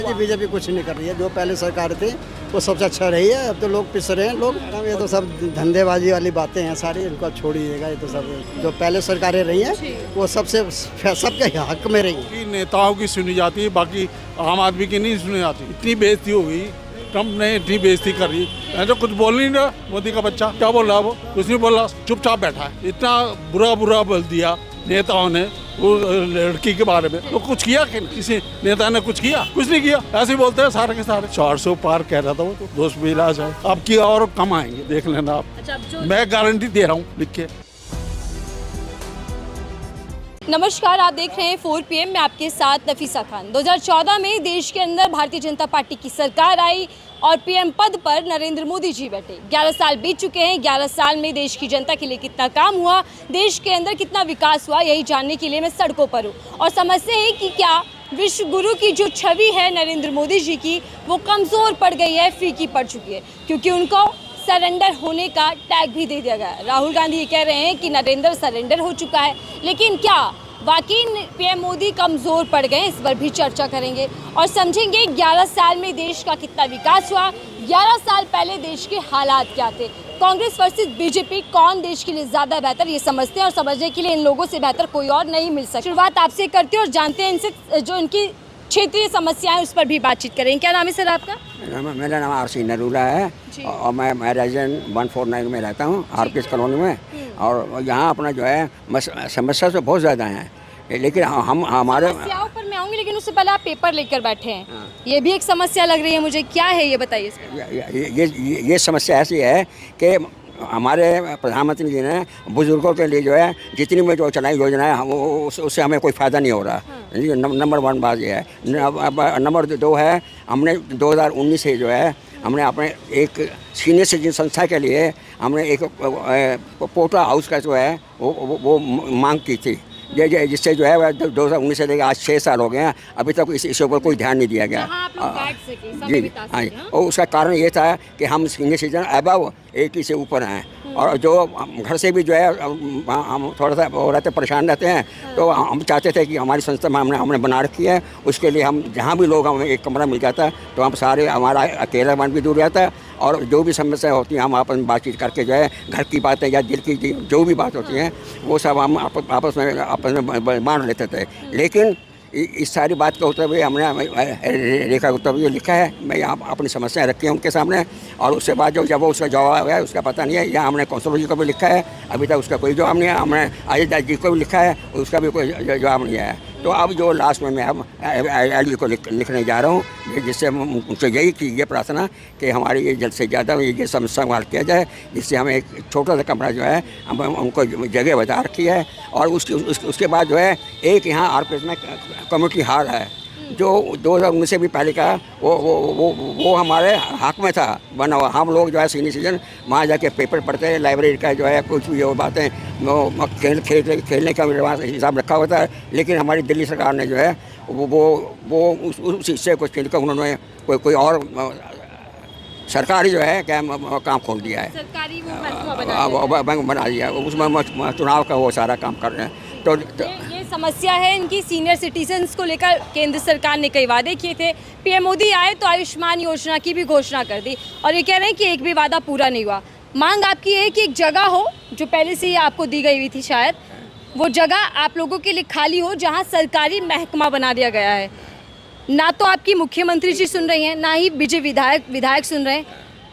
जी BJP कुछ नहीं कर रही है। जो पहले सरकार थी वो सबसे अच्छा रही है। अब तो लोग पिस रहे हैं लोग। ये तो सब धंधेबाजी वाली बातें हैं सारी, इनको छोड़िएगा। ये तो सब जो पहले सरकारें रही हैं वो सबके हक में रही हैं। नेताओं की सुनी जाती है, बाकी आम आदमी की नहीं सुनी जाती। इतनी बेइज्जती हो गई, ट्रम्प ने इतनी बेइज्जती कर रही है तो कुछ बोल नहीं रहा। मोदी का बच्चा क्या बोल रहा है, वो कुछ नहीं बोल रहा, चुपचाप बैठा है। इतना बुरा बोल दिया नेताओं ने वो लड़की के बारे में। तो कुछ किया कि किसी नेता ने कुछ किया? कुछ नहीं किया। ऐसे ही बोलते हैं सारे के सारे। 400 पार कह रहा था वो, तो दोस्त भी इलाज है। अब की और कम आएंगे, देख लेना आप। अच्छा, मैं गारंटी दे रहा हूँ लिख के। नमस्कार, आप देख रहे हैं 4 PM। मैं आपके साथ नफीसा खान। 2014 में देश के अंदर भारतीय जनता पार्टी की सरकार आई और PM पद पर नरेंद्र मोदी जी बैठे। 11 साल बीत चुके हैं। 11 साल में देश की जनता के लिए कितना काम हुआ, देश के अंदर कितना विकास हुआ, यही जानने के लिए मैं सड़कों पर हूँ। और समझते हैं कि क्या विश्व गुरु की जो छवि है नरेंद्र मोदी जी की, वो कमज़ोर पड़ गई है, फीकी पड़ चुकी है, क्योंकि उनको सरेंडर होने का टैग भी दे दिया गया। राहुल गांधी ये कह रहे हैं कि नरेंद्र सरेंडर हो चुका है, लेकिन क्या वाकई PM मोदी कमज़ोर पड़ गए? इस पर भी चर्चा करेंगे और समझेंगे 11 साल में देश का कितना विकास हुआ, 11 साल पहले देश के हालात क्या थे। कांग्रेस वर्सेस बीजेपी, कौन देश के लिए ज़्यादा बेहतर, ये समझते हैं और समझने के लिए इन लोगों से बेहतर कोई और नहीं मिल सकता। शुरुआत आपसे करते हैं और जानते हैं इनसे जो इनकी क्षेत्रीय समस्याएं उस पर भी बातचीत करेंगे। क्या नाम है सर आपका? मेरा नाम RC नरूला है और मैं रेजिडेंट 149 में रहता हूँ, RPS कॉलोनी में। और यहाँ अपना जो है समस्या तो बहुत ज़्यादा है, लेकिन हम हमारे समस्याओं पर मैं आऊँगी, लेकिन उससे पहले आप पेपर लेकर बैठे हैं। ये भी एक समस्या लग रही है मुझे, क्या है ये बताइए। ये समस्या ऐसी है कि हमारे प्रधानमंत्री जी ने बुजुर्गों के लिए जो है जितनी में जो चलाई योजना है उससे हमें कोई फ़ायदा नहीं हो रहा। नंबर 1 बात ये है। नंबर 2 है, हमने 2019 से जो है हमने अपने एक सीनियर सिटीजन संस्था के लिए हमने एक पोटा हाउस का जो है वो मांग की थी, जिससे जो है 2019 से लेकर आज 6 साल हो गए हैं, अभी तक इस ऊपर कोई ध्यान नहीं दिया गया। जी हाँ, और उसका कारण ये था कि हम सीनियर सिटीजन अबव 80 से ऊपर हैं और जो घर से भी जो है हम थोड़ा सा रहते परेशान रहते हैं, तो हम चाहते थे कि हमारी संस्था में हमने बना रखी है, उसके लिए हम जहाँ भी लोग हमें एक कमरा मिल जाता तो हम सारे, हमारा अकेलापन भी दूर रहता और जो भी समस्या होती है हम आपस में बातचीत करके जो है घर की बातें या दिल की जो भी बात होती हैं वो सब हम आपस में बांट लेते थे। लेकिन इस सारी बात को होते हुए हमने रेखा होते हुए लिखा है, मैं यहाँ अपनी समस्याएं रखी हैं उनके सामने, और उसके बाद जो जब वो उसका जवाब है उसका पता नहीं है। यहाँ हमने कौंसलर जी को भी लिखा है, अभी तक उसका कोई जवाब नहीं है। हमने अजय जी को भी लिखा है, उसका भी कोई जवाब नहीं आया। तो अब जो लास्ट में मैं अब LD को लिखने जा रहा हूँ, जिससे उनसे यही कि ये प्रार्थना कि हमारी ये जल्द से ज़्यादा ये समस्या हल किया जाए, जिससे हमें एक छोटा सा कमरा जो है हम उनको जगह बता रखी है। और उसके बाद जो है एक यहाँ RPS में कम्युनिटी हॉल है जो 2019 से भी पहले का वो हमारे हक में था बना हुआ। हम लोग जो है सीनियर सिटीजन वहाँ जाके पेपर पढ़ते हैं, लाइब्रेरी का जो है कुछ भी वो बातें खेलने का हिसाब रखा होता है। लेकिन हमारी दिल्ली सरकार ने जो है वो उस हिस्से को छीन कर उन्होंने कोई और सरकारी जो है क्या काम खोल दिया है, सरकारी बैंक बना दिया, उसमें चुनाव का वो सारा काम कर रहे हैं। तो ये समस्या है इनकी सीनियर सिटीजन्स को लेकर। केंद्र सरकार ने कई वादे किए थे, PM मोदी आए तो आयुष्मान योजना की भी घोषणा कर दी और ये कह रहे हैं कि एक भी वादा पूरा नहीं हुआ। मांग आपकी है कि एक जगह हो जो पहले से ही आपको दी गई हुई थी, शायद वो जगह आप लोगों के लिए खाली हो जहाँ सरकारी महकमा बना दिया गया है। ना तो आपकी मुख्यमंत्री जी सुन रही हैं, ना ही विधायक सुन रहे हैं,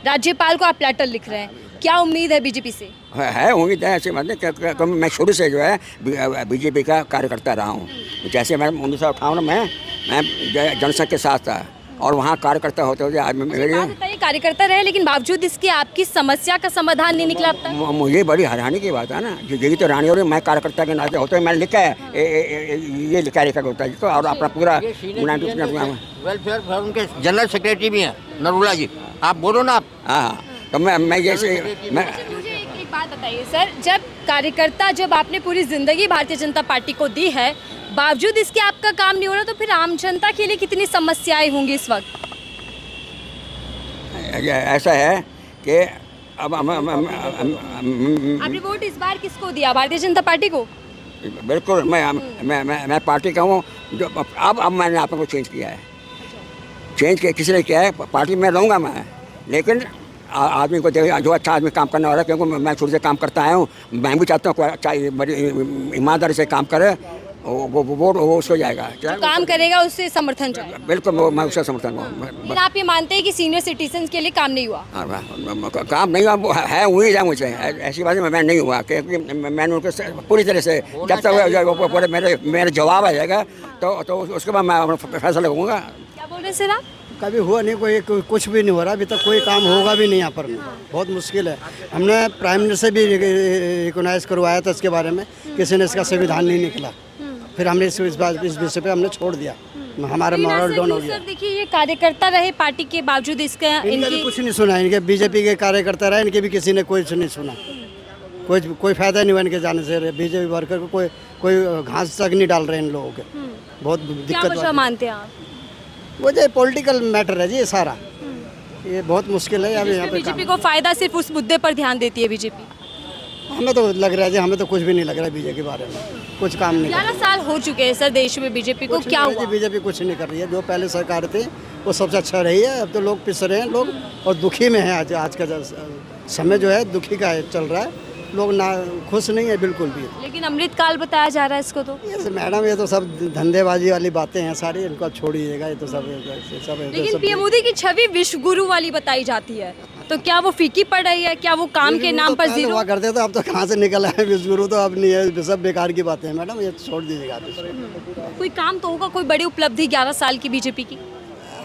राज्यपाल को आप लेटर लिख रहे हैं। क्या उम्मीद है बीजेपी से? है उम्मीद है, ऐसे मतलब मैं शुरू से जो है बीजेपी का कार्यकर्ता रहा हूँ। जैसे मैं 1958 में मैं जनसंघ के साथ था और वहाँ कार्यकर्ता होते हुए आज मेरे कार्यकर्ता रहे, लेकिन बावजूद इसके आपकी समस्या का समाधान नहीं निकला अब तक। मुझे बड़ी हैरानी की बात है ना, यही तो रानी और मैं कार्यकर्ता के नाते होते हुए मैंने लिखा है ये लिखा कार्यकर्ता जी को, और अपना पूरा वेलफेयर फोरम के जनरल सेक्रेटरी भी हैं नरूला जी, आप बोलो ना आप। हाँ, तो मैं जैसे मुझे एक बात बताइए सर, जब आपने पूरी जिंदगी भारतीय जनता पार्टी को दी है, बावजूद इसके आपका काम नहीं हो रहा, तो फिर आम जनता के लिए कितनी समस्याएं होंगी इस वक्त? ऐसा है कि अब आपने वोट इस बार किसको दिया? भारतीय जनता पार्टी को? बिल्कुल, मैं पार्टी का हूँ जो अब मैंने आपको चेंज किया है। चेंज किसी ने किया है, पार्टी में रहूँगा मैं, लेकिन आदमी को जो अच्छा आदमी काम करने वाला है, क्योंकि मैं शुरू से काम करता आया हूँ, मैं भी चाहता हूँ कोई अच्छा बड़ी ईमानदारी से काम करे, वो उसको जाएगा, जो काम करेगा उससे समर्थन चाहिए। बिल्कुल मैं उसका समर्थन हूँ। लेकिन आप ये मानते हैं कि सीनियर सिटीजन के लिए काम नहीं हुआ? काम नहीं हुआ है, हुई जाए मुझे, ऐसी बात मैं नहीं हुआ, क्योंकि मैंने उनको पूरी तरह से जब तक मेरे जवाब आ जाएगा तो उसके बाद मैं फैसला लगाऊंगा। क्या बोल रहे हैं सर आप? कभी हुआ नहीं, कोई कुछ भी नहीं हो रहा अभी तक, कोई काम होगा भी नहीं यहाँ पर, बहुत मुश्किल है। हमने प्राइम मिनिस्टर से भी रिकॉग्नाइज करवाया था इसके बारे में, किसी ने इसका संविधान नहीं निकला, फिर हमने इस विषय पे हमने छोड़ दिया, हमारा मॉरल डाउन हो गया। सर देखिए, ये कार्यकर्ता रहे पार्टी के बावजूद, इसका इनकी कुछ नहीं सुना, इनके बीजेपी के कार्यकर्ता रहे, इनके भी किसी ने कुछ नहीं सुना, कोई फायदा नहीं हुआ इनके जाने से। बीजेपी वर्कर को कोई घास तक नहीं डाल रहे इन लोगों के, बहुत दिक्कत। क्या मानते हैं आप? वो जो पॉलिटिकल मैटर है जी, ये सारा ये बहुत मुश्किल है। अभी यहाँ पे बीजेपी को फायदा सिर्फ उस मुद्दे पर ध्यान देती है बीजेपी। हमें तो लग रहा है जी, हमें तो कुछ भी नहीं लग रहा है बीजेपी के बारे में, कुछ काम नहीं। 11 साल हो चुके हैं सर देश में, बीजेपी को क्या हुआ? बीजेपी कुछ नहीं कर रही है, जो पहले सरकार थी वो सबसे अच्छा रही है। अब तो लोग पिस रहे हैं लोग, और दुखी में है। आज का समय जो है दुखी का चल रहा है, लोग ना खुश नहीं है बिल्कुल भी। लेकिन अमृतकाल बताया जा रहा है इसको, तो ये मैडम ये तो सब धंधेबाजी वाली बातें हैं सारी, इनको छोड़िएगा, ये तो सब लेकिन पीएम मोदी की छवि विश्व गुरु वाली बताई जाती है, तो क्या वो फीकी पड़ रही है? क्या वो काम के नाम पर जीरो हुआ करते थे, अब तो कहाँ से निकल आए विश्व गुरु, तो अब नहीं है, सब बेकार की बातें हैं मैडम, ये छोड़ दीजिएगा। कोई काम तो होगा, कोई बड़ी उपलब्धि 11 साल की बीजेपी की?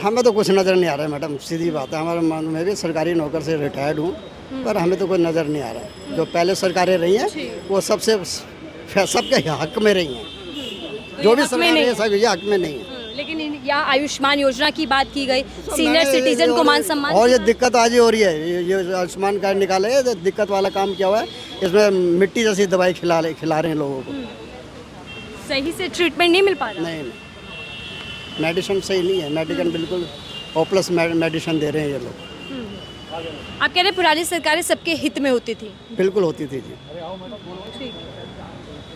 हमें तो कुछ नज़र नहीं आ रहा है मैडम, सीधी बात है। हमारे मैं भी सरकारी नौकर से रिटायर्ड हूँ, पर हमें तो कोई नज़र नहीं आ रहा है। जो पहले सरकारें रही हैं वो सबके हक में रही हैं, जो भी सरकारें सब ये हक में नहीं है। लेकिन यहाँ आयुष्मान योजना की बात की गई, सीनियर सिटीजन को मान सम्मान, और ये दिक्कत आज ही हो रही है। ये आयुष्मान कार्ड निकाले, दिक्कत वाला काम क्या हुआ है, इसमें मिट्टी जैसी दवाई खिला रहे हैं लोगों को, सही से ट्रीटमेंट नहीं मिल पा रहा। नहीं, मेडिसिन सही नहीं है, मेडिसिन बिल्कुल होपलेस मेडिसिन दे रहे हैं ये लोग। आप कह रहे हैं पुरानी सरकारें सबके हित में होती थी? बिल्कुल होती थी जी,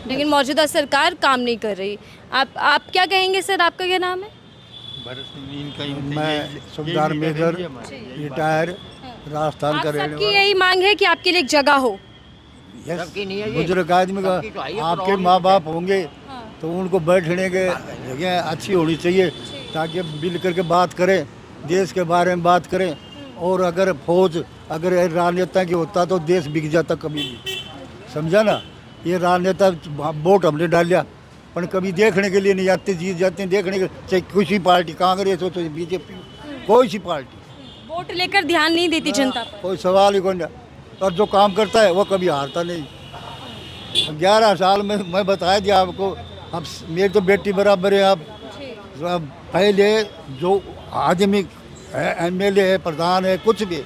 लेकिन मौजूदा सरकार काम नहीं कर रही। आप क्या कहेंगे सर, आपका क्या नाम है? मैं सुबेदार मेजर रिटायर राजस्थान का रहने सबकी यही मांग है कि आपके लिए एक जगह हो। वाला बुजुर्ग आदमी का, आपके माँ बाप होंगे तो उनको बैठने के जगह अच्छी होनी चाहिए, ताकि मिल करके बात करें, देश के बारे में बात करें। और अगर फौज अगर राजनेता की होता तो देश बिक जाता कभी भी, समझा ना। ये राजनेता वोट हमने डाल लिया, पर कभी देखने के लिए नहीं आते, जीत जाते हैं देखने के, चाहे किसी पार्टी, कांग्रेस हो तो बीजेपी, कोई सी पार्टी, वोट लेकर ध्यान नहीं देती जनता पर। कोई सवाल ही कौन। और जो काम करता है वो कभी हारता नहीं। 11 साल में मैं बताया दिया आपको, अब मेरी तो बेटी बराबर है। अब पहले जो आदमी MLA है, प्रधान है, कुछ भी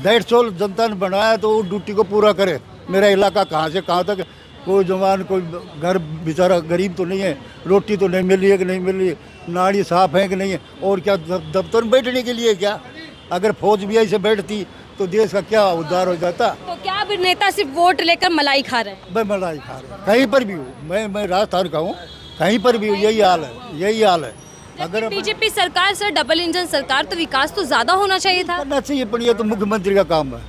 150 जनता ने बनाया तो वो ड्यूटी को पूरा करे। मेरा इलाका कहाँ से कहाँ तक, कोई जवान कोई घर बेचारा गरीब तो नहीं है, रोटी तो नहीं मिल रही है कि नहीं मिल रही है, नाली साफ है कि नहीं है, और क्या दफ्तर में बैठने के लिए क्या? अगर फौज भी ऐसे बैठती तो देश का क्या उद्धार हो जाता। तो क्या अब नेता सिर्फ वोट लेकर मलाई खा रहे हैं? मैं मलाई खा रहा हूँ, कहीं पर भी हूँ, मैं राजस्थान का हूँ, कहीं पर भी हूँ, यही हाल है, यही हाल है। अगर बीजेपी सरकार सर डबल इंजन सरकार, तो विकास तो ज्यादा होना चाहिए था। करना चाहिए, पर ये तो मुख्यमंत्री का काम है,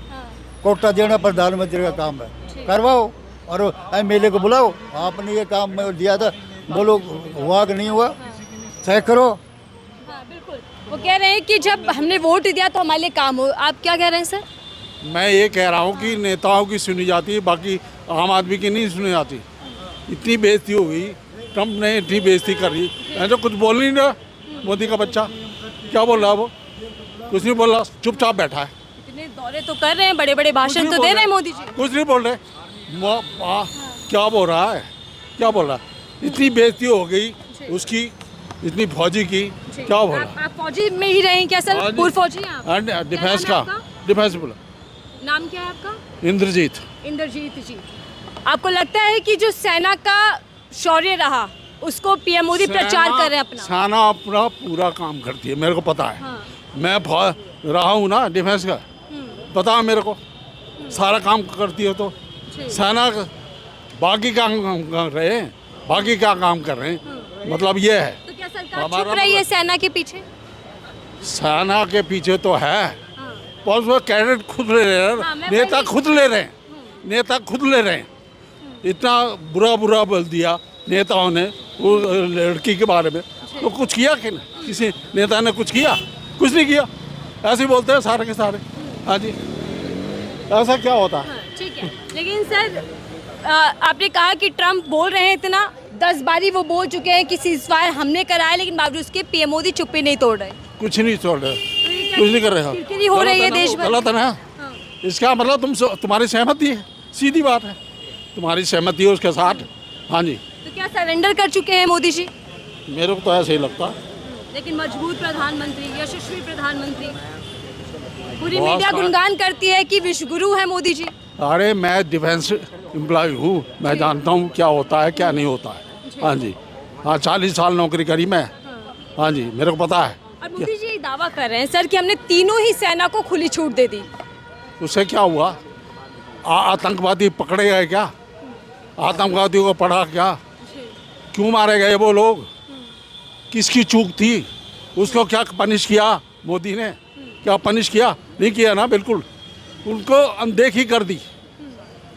कोटा देना प्रधानमंत्री का काम है, करवाओ और MLA को बुलाओ। आपने ये काम में दिया था, बोलो हुआ कि नहीं हुआ, तय करो। बिल्कुल, वो कह रहे हैं कि जब हमने वोट दिया तो हमारे लिए काम हो। आप क्या कह रहे हैं सर? मैं ये कह रहा हूँ कि नेताओं की सुनी जाती है, बाकी आम आदमी की नहीं सुनी जाती। इतनी बेइज्जती हो गई, ट्रम्प ने इतनी बेइज्जती कर रही, मैं तो कुछ बोल नहीं रहा। मोदी का बच्चा क्या बोल रहा है, वो कुछ नहीं बोल रहा, चुपचाप बैठा है। इतने दौरे तो कर रहे हैं, बड़े बड़े भाषण तो दे रहे हैं मोदी जी, कुछ नहीं बोल रहे। क्या बोल रहा है, क्या बोल रहा है? इतनी बेइज्जती हो गई उसकी, इतनी फौजी की, क्या बोल रहा? आप फौजी में ही रहे क्या सर? पूर्व फौजी हैं आप? डिफेंस का, डिफेंस बोला। नाम क्या है आपका? इंद्रजीत। इंद्रजीत जी, आपको लगता है कि जो सेना का शौर्य रहा उसको पीएम मोदी प्रचार कर रहे हैं अपना? सेना अपना पूरा काम करती है, मेरे को पता है। मैं रहा हूँ ना डिफेंस का, पता है मेरे को, सारा काम करती है। तो सेना बाकी काम कर रहे हैं, बाकी क्या काम कर रहे हैं, मतलब ये है। तो क्या सरकार छुप रही है सेना के पीछे? सेना के पीछे तो है, पर वो कैडेट खुद ले रहे हाँ, हैं, मैं नेता वही- खुद ले रहे हैं, नेता खुद ले रहे हैं। इतना बुरा बुरा बोल दिया नेताओं ने वो लड़की के बारे में, तो कुछ किया कि नहीं? किसी नेता ने कुछ किया? कुछ नहीं किया, ऐसे ही बोलते हैं सारे के सारे। हाँ जी, ऐसा क्या होता है? ठीक है, लेकिन सर आपने कहा कि ट्रम्प बोल रहे हैं इतना, 10 बारी वो बोल चुके हैं कि सीज़फायर हमने कराया, लेकिन बावजूद उसके पीएम मोदी चुप्पी नहीं तोड़ रहे। कुछ नहीं छोड़ रहे, कुछ नहीं कर रहे हो, किरकिरी हो रही है गलत ना, देश भर। गलत है ना। इसका मतलब तुम्हारी सहमति है, सीधी बात है, तुम्हारी सहमति है उसके साथ। हाँ जी, तो क्या सरेंडर कर चुके हैं मोदी जी? मेरे को तो ऐसे ही लगता है। लेकिन मजबूत प्रधानमंत्री, यशस्वी प्रधानमंत्री, पूरी बहुत मीडिया सारा- गुणगान करती है कि विश्व गुरु है मोदी जी। अरे मैं डिफेंस एम्प्लॉय हूँ, मैं जानता हूँ क्या होता है क्या नहीं होता है। हाँ जी, हाँ 40 साल नौकरी करी मैं। हाँ जी, मेरे को पता है। और मोदी जी दावा कर रहे हैं सर कि हमने तीनों ही सेना को खुली छूट दे दी। उससे क्या हुआ? आतंकवादी पकड़े गए क्या? आतंकवादियों को पढ़ा क्या? क्यों मारे गए वो लोग? किसकी चूक थी? उसको क्या पनिश किया मोदी ने? क्या पनिश किया? नहीं किया ना, बिल्कुल। उनको अनदेखी कर दी।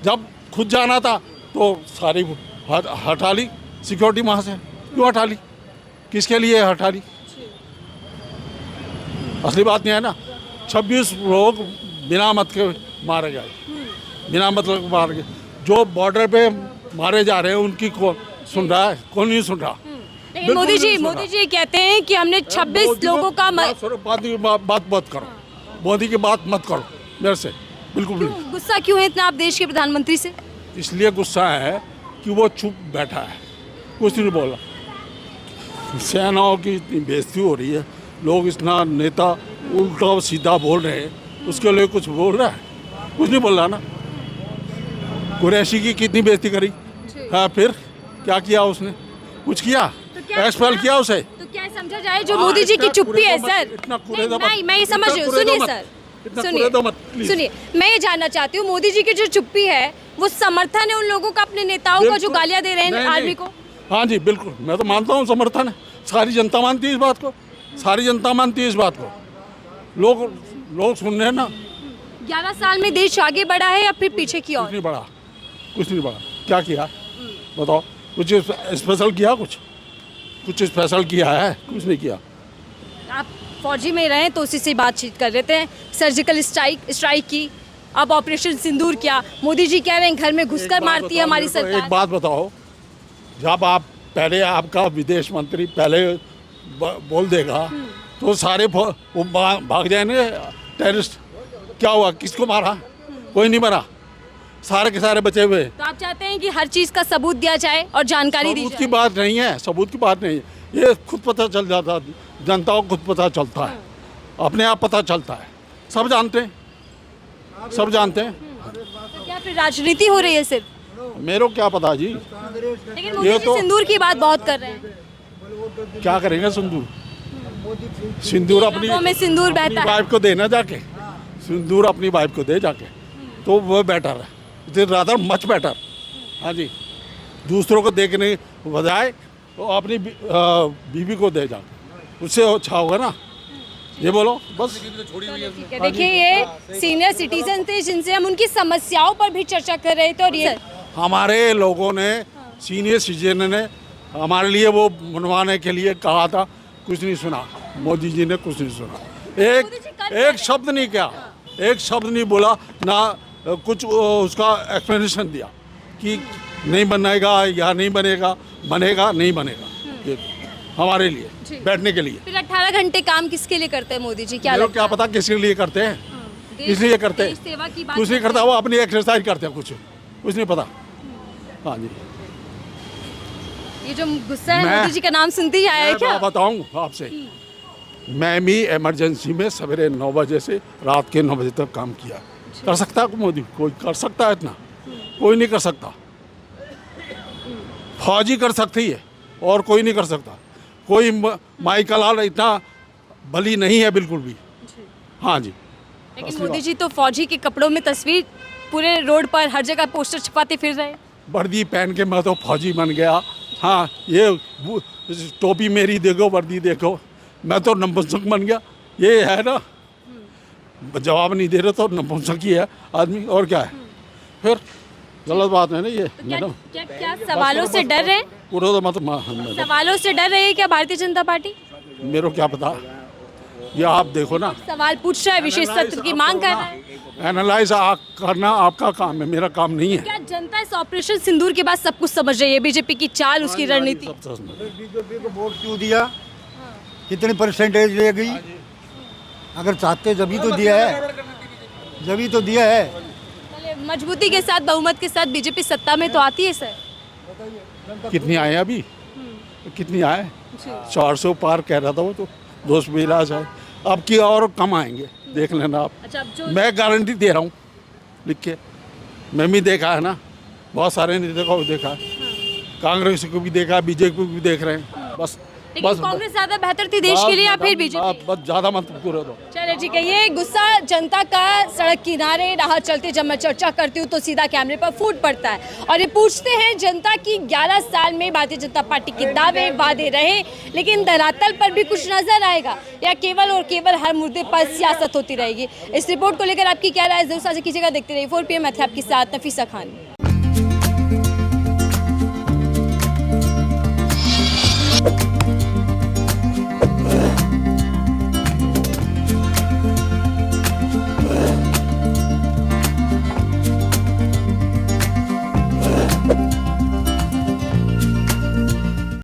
जब खुद जाना था तो सारी हटा ली सिक्योरिटी वहाँ से। क्यों हटा ली? किसके लिए हटा ली? असली बात नहीं है ना। 26 लोग बिना मत के मारे गए, बिना मतलब मारे गए। जो बॉर्डर पे मारे जा रहे हैं उनकी कौन सुन रहा है? कौन नहीं सुन रहा? लेकिन मोदी जी कहते हैं कि हमने 26 लोगों का बात मत करो, मोदी की बात मत करो मेरे से, बिल्कुल भी नहीं। गुस्सा क्यों है इतना आप देश के प्रधानमंत्री से? इसलिए गुस्सा है कि वो चुप बैठा है, कुछ नहीं बोला। सेनाओं की इतनी बेइज्जती हो रही है, लोग इतना नेता उल्टा सीधा बोल रहे हैं, उसके लिए कुछ बोल रहा है? कुछ नहीं बोल रहा ना। कुरैशी की कितनी बेइज्जती करी, हाँ फिर क्या किया उसने? कुछ किया? एक्सपेल किया उसे? तो क्या समझा जाए जो मोदी जी की चुप्पी है सर? इतना कुरेदो मत। नहीं, मैं ये समझ रही हूँ। सुनिए सर, इतना सुनिए कुरेदो मत, प्लीज। सुनिए, मैं ये जानना चाहती हूँ मोदी जी की जो चुप्पी है वो समर्थन है उन लोगों का, अपने नेताओं का जो बिल्कुल। गालियां दे रहे हैं नहीं, आर्मी नहीं। को? हाँ जी बिल्कुल, मैं तो मानता हूँ समर्थन है। सारी जनता मानती है इस बात को, सारी जनता मानती है इस बात को। लोग सुन रहे हैं ना। 11 साल में देश आगे बढ़ा है या फिर पीछे की कुछ ओर? नहीं बढ़ा, कुछ नहीं बढ़ा। क्या किया बताओ? कुछ स्पेशल किया? कुछ स्पेशल किया है? कुछ नहीं किया। आप फौजी में रहे तो उसी से बातचीत कर रहे थे। सर्जिकल स्ट्राइक की, अब ऑपरेशन सिंदूर किया। मोदी जी कह रहे हैं घर में घुसकर मारती है हमारी एक सरकार। बात बताओ, जब आप पहले आपका विदेश मंत्री पहले बोल देगा तो सारे वो भाग जाएंगे टेररिस्ट। क्या हुआ? किसको मारा? कोई नहीं मरा, सारे के सारे बचे हुए। तो आप चाहते हैं कि हर चीज का सबूत दिया जाए और जानकारी दी सबूत जाए? की बात नहीं है, सबूत की बात नहीं है। ये खुद पता चल जाता, जनता को खुद पता चलता है, अपने आप पता चलता है। सब जानते हैं, सब जानते हैं। तो क्या फिर राजनीति हो रही है सिर्फ? मेरे को क्या पता जी, लेकिन मोदी ये जी तो- सिंदूर की बात बहुत कर रहे हैं। क्या करेंगे? सिंदूर अपनी रगों में सिंदूर बहता है। वाइफ को देना जाके, सिंदूर अपनी वाइफ को दे जाके, तो वो बेटर है, it is rather much better. हाँ जी, दूसरों को देखने बजाय वो अपनी बीवी को दे जाके, उससे अच्छा होगा ना। ये बोलो बस। ठीक है, देखिए ये सीनियर सिटीजन थे जिनसे हम उनकी समस्याओं पर भी चर्चा कर रहे थे। और ये हमारे लोगों ने, सीनियर सिटीजन ने हमारे लिए वो बनवाने के लिए कहा था, कुछ नहीं सुना। मोदी जी ने कुछ नहीं सुना, एक शब्द नहीं किया, एक शब्द नहीं बोला ना, कुछ उसका एक्सप्लेनेशन दिया कि नहीं बनेगा या नहीं बनेगा, बनेगा नहीं बनेगा। ये हमारे लिए बैठने के लिए। फिर 18 घंटे काम किसके लिए करते हैं मोदी जी? क्या मेरे को लगता क्या पता किसके लिए करते हैं, है? इसलिए करते देश सेवा की हैं। बात कुछ नहीं करते करता, वो अपनी एक्सरसाइज करते हैं, कुछ नहीं पता। हाँ जी, ये जो गुस्सा है मैं- मोदी जी का नाम सुनते ही आया है मैं क्या? बताऊं आपसे, मैं भी इमरजेंसी में सवेरे 9 बजे से रात के 9 बजे तक काम किया। कर सकता है मोदी? कोई कर सकता है इतना? कोई नहीं कर सकता। फौजी कर सकती है और कोई नहीं कर सकता। कोई माई का लाल इतना बली नहीं है बिल्कुल भी। हाँ जी, लेकिन मोदी जी तो फौजी के कपड़ों में तस्वीर पूरे रोड पर हर जगह पोस्टर छपाते फिर रहे। वर्दी पहन के मैं तो फौजी बन गया। हाँ, ये टोपी मेरी देखो, वर्दी देखो, मैं तो नपुंसक बन गया। ये है ना, जवाब नहीं दे रहे तो नपुंसकी है आदमी, और क्या है फिर? गलत बात है ना ये तो क्या, मैडम। क्या क्या सवालों से डर रहे हैं? पूरा तो मतलब सवालों से डर रही है क्या भारतीय जनता पार्टी? मेरे को क्या पता, ये आप देखो ना, सवाल पूछ रहा है, विशेष सत्र की मांग कर रहा है। एनालाइज करना आपका काम है, मेरा काम नहीं है। क्या जनता इस ऑपरेशन सिंदूर के बाद सब कुछ समझ रही है? बीजेपी की चाल, उसकी रणनीति। बीजेपी को वोट क्यों दिया, कितनी परसेंटेज ले गई? अगर चाहते जभी तो दिया है, जभी तो दिया है। चलिए, मजबूती के साथ, बहुमत के साथ बीजेपी सत्ता में तो आती है सर। कितनी आए अभी, कितनी आए? 400 पार कह रहा था वो तो, दोस्त भी इलाज है। अब की और कम आएंगे, देख लेना आप। अच्छा, अब जो मैं गारंटी दे रहा हूँ लिख के, मैं भी देखा है ना, बहुत सारे ने देखा, वो देखा है, कांग्रेस को भी देखा, बीजेपी को भी देख रहे हैं। बस लेकिन बस कांग्रेस ज्यादा बेहतर थी देश के लिए या फिर बीजेपी? बस ज़्यादा मत पूरे दो। चलो ठीक है, ये गुस्सा जनता का सड़क किनारे राह चलते जब मैं चर्चा करती हूँ तो सीधा कैमरे पर फूट पड़ता है और ये पूछते हैं जनता की 11 साल में भारतीय जनता पार्टी के दावे वादे रहे, लेकिन धरातल पर भी कुछ नजर आएगा या केवल और केवल हर मुद्दे पर सियासत होती रहेगी? इस रिपोर्ट को लेकर आपकी क्या राय है? जरूर साझा कीजिएगा। देखते रहिए 4 PM, मैं थी आपके साथ नफीसा खान।